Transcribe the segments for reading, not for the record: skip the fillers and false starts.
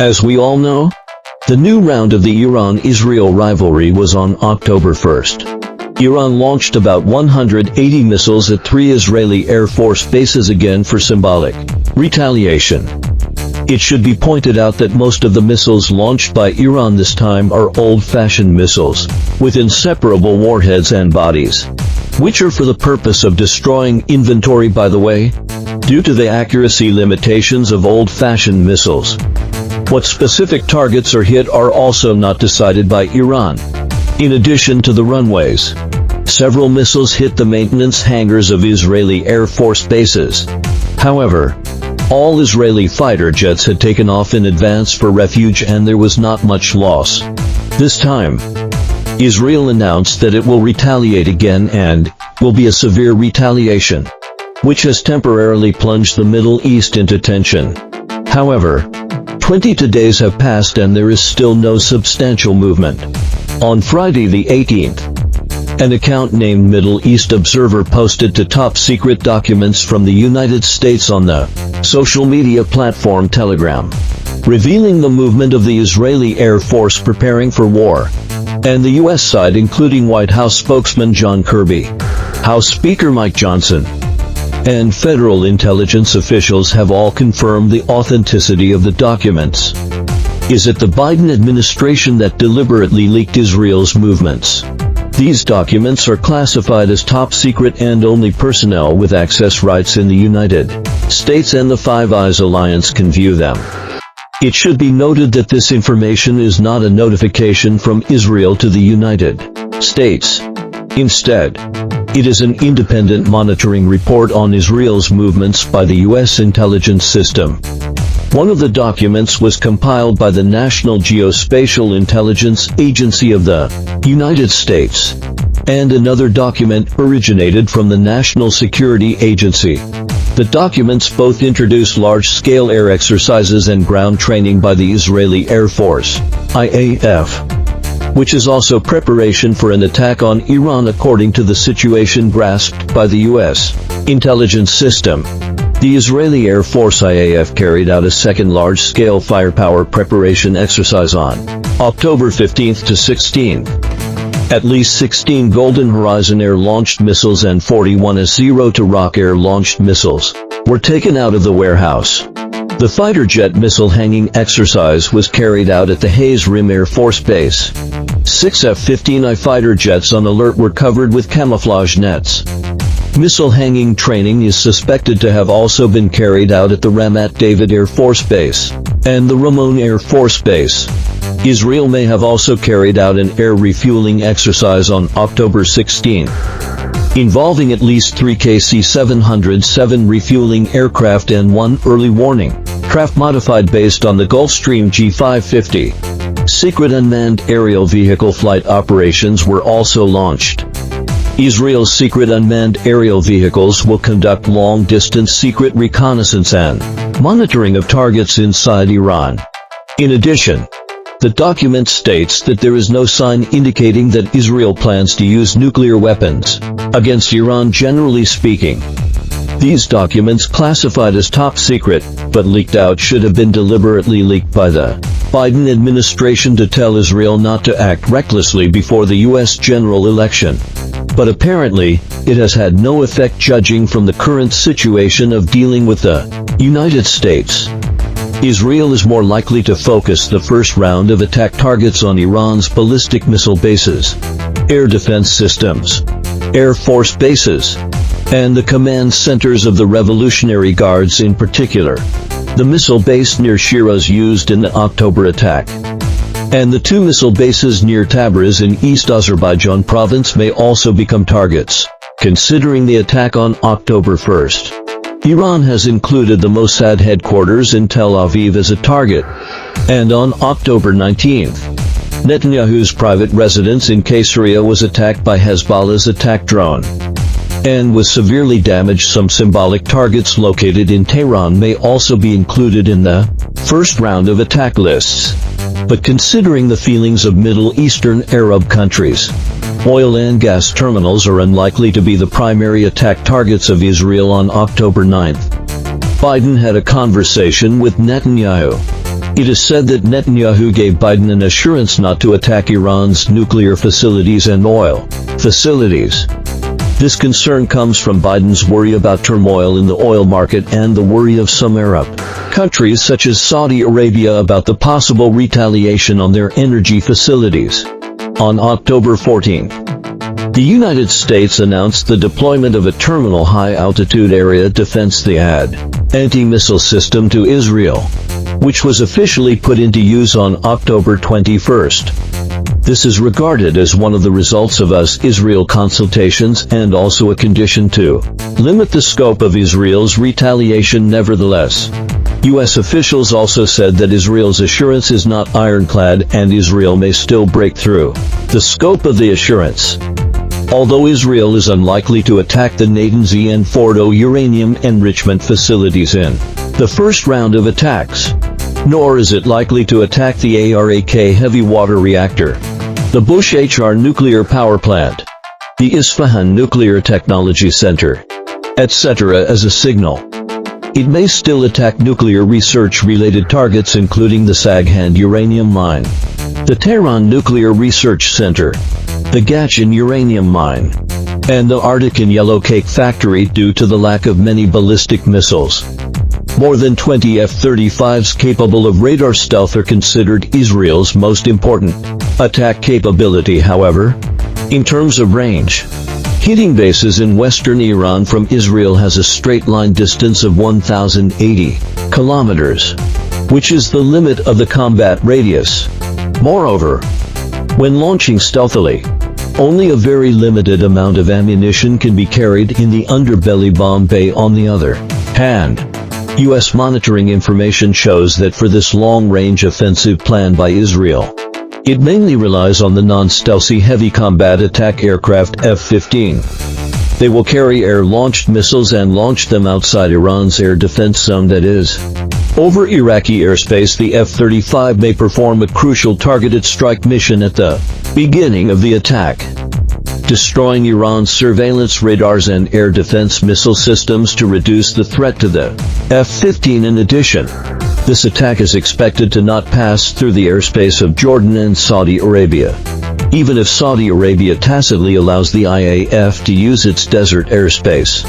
As we all know, the new round of the Iran-Israel rivalry was on October 1st. Iran launched about 180 missiles at 3 Israeli Air Force bases again for symbolic retaliation. It should be pointed out that most of the missiles launched by Iran this time are old-fashioned missiles, with inseparable warheads and bodies, which are for the purpose of destroying inventory, by the way, due to the accuracy limitations of old-fashioned missiles. What specific targets are hit are also not decided by Iran. In addition to the runways, several missiles hit the maintenance hangars of Israeli Air Force bases. However, all Israeli fighter jets had taken off in advance for refuge and there was not much loss. This time, Israel announced that it will retaliate again and will be a severe retaliation, which has temporarily plunged the Middle East into tension. However, 22 days have passed and there is still no substantial movement. On Friday the 18th, an account named Middle East Observer posted to top-secret documents from the United States on the social media platform Telegram, revealing the movement of the Israeli Air Force preparing for war, and the U.S. side including White House spokesman John Kirby, House Speaker Mike Johnson, and federal intelligence officials have all confirmed the authenticity of the documents. Is it the Biden administration that deliberately leaked Israel's movements? These documents are classified as top secret and only personnel with access rights in the United States and the Five Eyes Alliance can view them. It should be noted that this information is not a notification from Israel to the United States. Instead, it is an independent monitoring report on Israel's movements by the U.S. intelligence system. One of the documents was compiled by the National Geospatial Intelligence Agency of the United States, and another document originated from the National Security Agency. The documents both introduce large-scale air exercises and ground training by the Israeli Air Force, IAF, which is also preparation for an attack on Iran according to the situation grasped by the U.S. intelligence system. The Israeli Air Force IAF carried out a second large-scale firepower preparation exercise on October 15th to 16th. At least 16 Golden Horizon air-launched missiles and 41 S-0 air-launched missiles were taken out of the warehouse. The fighter jet missile hanging exercise was carried out at the Hayes Rim Air Force Base. 6 F-15I fighter jets on alert were covered with camouflage nets. Missile hanging training is suspected to have also been carried out at the Ramat David Air Force Base and the Ramon Air Force Base. Israel may have also carried out an air refueling exercise on October 16, involving at least 3 KC-707 refueling aircraft and 1 early warning craft modified based on the Gulfstream G550. Secret unmanned aerial vehicle flight operations were also launched. Israel's secret unmanned aerial vehicles will conduct long-distance secret reconnaissance and monitoring of targets inside Iran. In addition, the document states that there is no sign indicating that Israel plans to use nuclear weapons against Iran generally speaking. These documents classified as top secret, but leaked out should have been deliberately leaked by the Biden administration to tell Israel not to act recklessly before the U.S. general election. But apparently, it has had no effect judging from the current situation of dealing with the United States. Israel is more likely to focus the first round of attack targets on Iran's ballistic missile bases, air defense systems, Air Force bases, and the command centers of the Revolutionary Guards in particular. The missile base near Shiraz used in the October attack, and the 2 missile bases near Tabriz in East Azerbaijan province may also become targets, considering the attack on October 1st. Iran has included the Mossad headquarters in Tel Aviv as a target, and on October 19th, Netanyahu's private residence in Caesarea was attacked by Hezbollah's attack drone, and was severely damaged. Some symbolic targets located in Tehran may also be included in the first round of attack lists. But considering the feelings of Middle Eastern Arab countries, oil and gas terminals are unlikely to be the primary attack targets of Israel on October 9th. Biden had a conversation with Netanyahu, It is said that Netanyahu gave Biden an assurance not to attack Iran's nuclear facilities and oil facilities. This concern comes from Biden's worry about turmoil in the oil market and the worry of some Arab countries such as Saudi Arabia about the possible retaliation on their energy facilities. On October 14, the United States announced the deployment of a terminal high-altitude area defense THAAD anti-missile system to Israel, which was officially put into use on October 21. This is regarded as one of the results of US-Israel consultations and also a condition to limit the scope of Israel's retaliation. Nevertheless, U.S. officials also said that Israel's assurance is not ironclad and Israel may still break through the scope of the assurance. Although Israel is unlikely to attack the Natanz and Fordo uranium enrichment facilities in the first round of attacks, nor is it likely to attack the Arak heavy water reactor, the Bush HR nuclear power plant, the Isfahan Nuclear Technology Center, etc. as a signal. It may still attack nuclear research-related targets including the Saghand uranium mine, the Tehran Nuclear Research Center, the Gachin uranium mine, and the Arctic and Yellowcake factory due to the lack of many ballistic missiles. More than 20 F-35s capable of radar stealth are considered Israel's most important attack capability. However, in terms of range, hitting bases in western Iran from Israel has a straight-line distance of 1,080 kilometers, which is the limit of the combat radius. Moreover, when launching stealthily, only a very limited amount of ammunition can be carried in the underbelly bomb bay. On the other hand, U.S. monitoring information shows that for this long-range offensive plan by Israel, it mainly relies on the non-stealthy heavy combat attack aircraft F-15. They will carry air-launched missiles and launch them outside Iran's air defense zone, that is, over Iraqi airspace. The F-35 may perform a crucial targeted strike mission at the beginning of the attack, destroying Iran's surveillance radars and air defense missile systems to reduce the threat to the F-15. In addition, this attack is expected to not pass through the airspace of Jordan and Saudi Arabia, even if Saudi Arabia tacitly allows the IAF to use its desert airspace.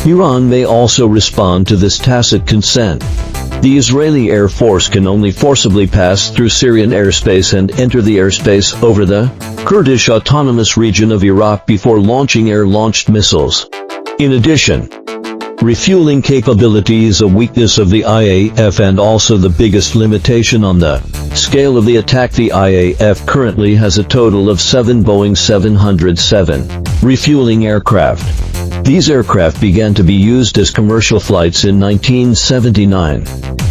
Iran may also respond to this tacit consent. The Israeli Air Force can only forcibly pass through Syrian airspace and enter the airspace over the Kurdish Autonomous Region of Iraq before launching air-launched missiles. In addition, refueling capability is a weakness of the IAF and also the biggest limitation on the scale of the attack. The IAF currently has a total of 7 Boeing 707 refueling aircraft. These aircraft began to be used as commercial flights in 1979.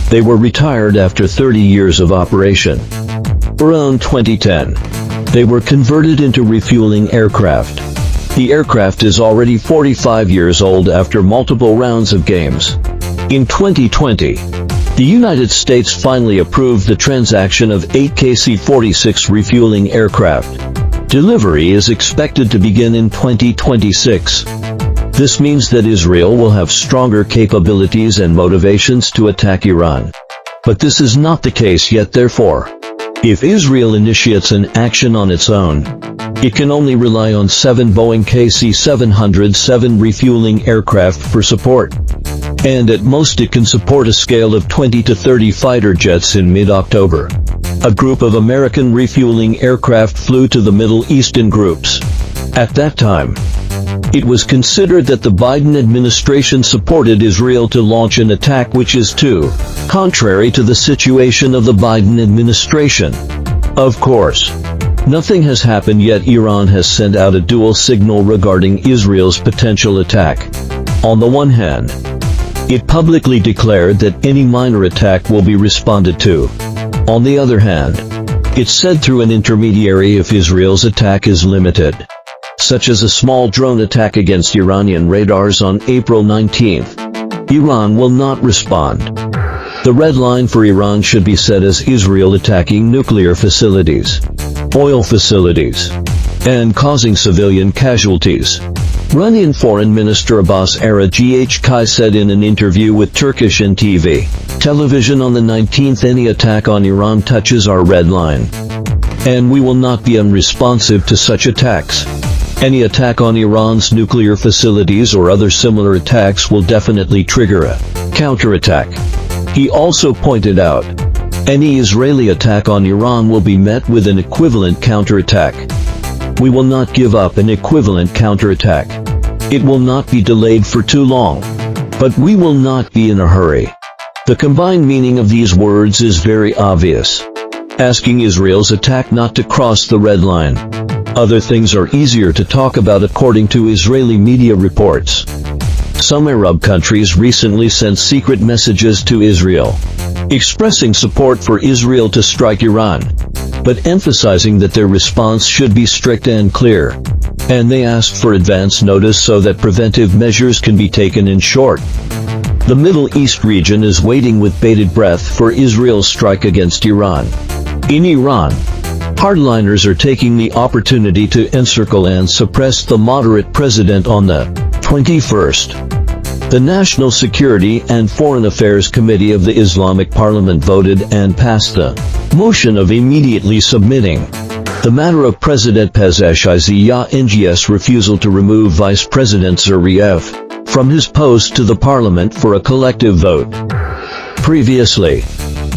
They were retired after 30 years of operation. Around 2010, they were converted into refueling aircraft. The aircraft is already 45 years old after multiple rounds of games. In 2020, the United States finally approved the transaction of 8 KC-46 refueling aircraft. Delivery is expected to begin in 2026. This means that Israel will have stronger capabilities and motivations to attack Iran. But this is not the case yet. Therefore, if Israel initiates an action on its own, it can only rely on 7 Boeing KC-707 refueling aircraft for support. And at most it can support a scale of 20 to 30 fighter jets. In mid-October, a group of American refueling aircraft flew to the Middle Eastern groups. At that time, it was considered that the Biden administration supported Israel to launch an attack, which is too contrary to the situation of the Biden administration. Of course, nothing has happened yet. Iran has sent out a dual signal regarding Israel's potential attack. On the one hand, it publicly declared that any minor attack will be responded to. On the other hand, it said through an intermediary if Israel's attack is limited, such as a small drone attack against Iranian radars on April 19, Iran will not respond. The red line for Iran should be set as Israel attacking nuclear facilities, oil facilities, and causing civilian casualties. Iranian Foreign Minister Abbas Araghchi said in an interview with Turkish TV television on the 19th, any attack on Iran touches our red line. And we will not be unresponsive to such attacks. Any attack on Iran's nuclear facilities or other similar attacks will definitely trigger a counterattack. He also pointed out, any Israeli attack on Iran will be met with an equivalent counterattack. We will not give up an equivalent counterattack. It will not be delayed for too long. But we will not be in a hurry. The combined meaning of these words is very obvious. Asking Israel's attack not to cross the red line. Other things are easier to talk about according to Israeli media reports. Some Arab countries recently sent secret messages to Israel, expressing support for Israel to strike Iran, but emphasizing that their response should be strict and clear. And they asked for advance notice so that preventive measures can be taken. In short, the Middle East region is waiting with bated breath for Israel's strike against Iran. In Iran, hardliners are taking the opportunity to encircle and suppress the moderate president. On the 21st, the National Security and Foreign Affairs Committee of the Islamic Parliament voted and passed the motion of immediately submitting the matter of President Pezeshkian's refusal to remove Vice President Zariev from his post to the parliament for a collective vote. Previously,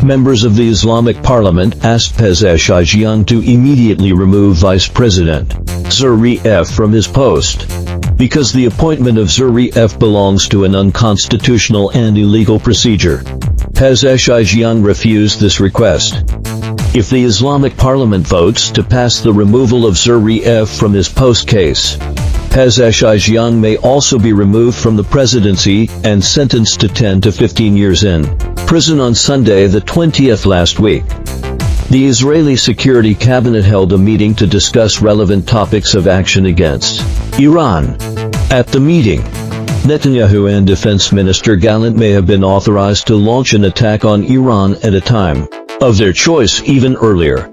members of the Islamic Parliament asked Pezeshkian to immediately remove Vice President Zariev from his post, because the appointment of Zariev belongs to an unconstitutional and illegal procedure. Pezeshkian refused this request. If the Islamic Parliament votes to pass the removal of Zariev from his post case, Pezeshkian may also be removed from the presidency and sentenced to 10 to 15 years in prison. On Sunday the 20th last week, the Israeli Security Cabinet held a meeting to discuss relevant topics of action against Iran. At the meeting, Netanyahu and Defense Minister Gallant may have been authorized to launch an attack on Iran at a time of their choice even earlier.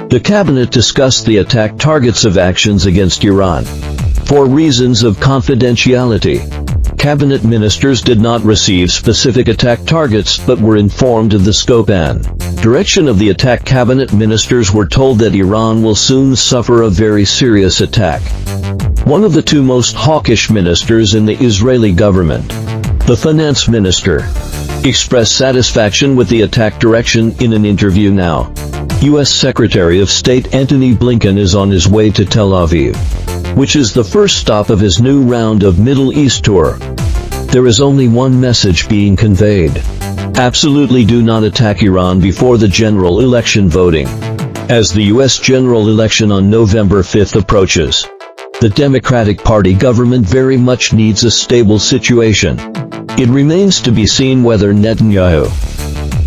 The cabinet discussed the attack targets of actions against Iran. For reasons of confidentiality, cabinet ministers did not receive specific attack targets but were informed of the scope and direction of the attack. Cabinet ministers were told that Iran will soon suffer a very serious attack. One of the two most hawkish ministers in the Israeli government, the finance minister, expressed satisfaction with the attack direction in an interview. Now, U.S. Secretary of State Antony Blinken is on his way to Tel Aviv, which is the first stop of his new round of Middle East tour. There is only one message being conveyed. Absolutely do not attack Iran before the general election voting. As the U.S. general election on November 5th approaches, the Democratic Party government very much needs a stable situation. It remains to be seen whether Netanyahu,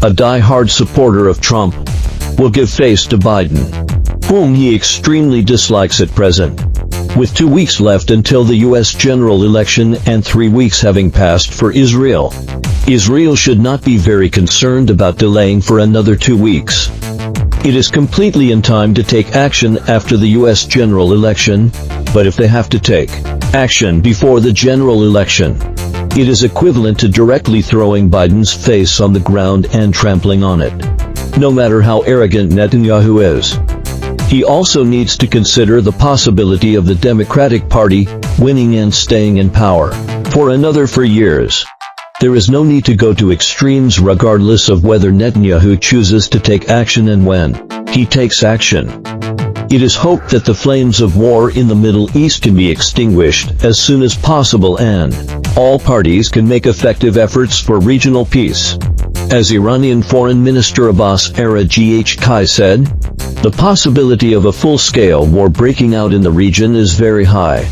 a die-hard supporter of Trump, will give face to Biden, whom he extremely dislikes at present. With 2 weeks left until the U.S. general election and 3 weeks having passed for Israel, Israel should not be very concerned about delaying for another 2 weeks. It is completely in time to take action after the U.S. general election, but if they have to take action before the general election, it is equivalent to directly throwing Biden's face on the ground and trampling on it. No matter how arrogant Netanyahu is, he also needs to consider the possibility of the Democratic Party winning and staying in power for another 4 years. There is no need to go to extremes regardless of whether Netanyahu chooses to take action and when he takes action. It is hoped that the flames of war in the Middle East can be extinguished as soon as possible and all parties can make effective efforts for regional peace. As Iranian Foreign Minister Abbas Araghchi said, the possibility of a full-scale war breaking out in the region is very high.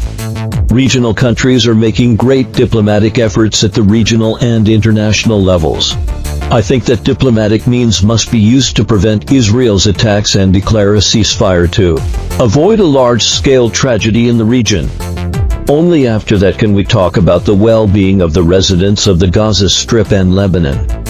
Regional countries are making great diplomatic efforts at the regional and international levels. I think that diplomatic means must be used to prevent Israel's attacks and declare a ceasefire to avoid a large-scale tragedy in the region. Only after that can we talk about the well-being of the residents of the Gaza Strip and Lebanon.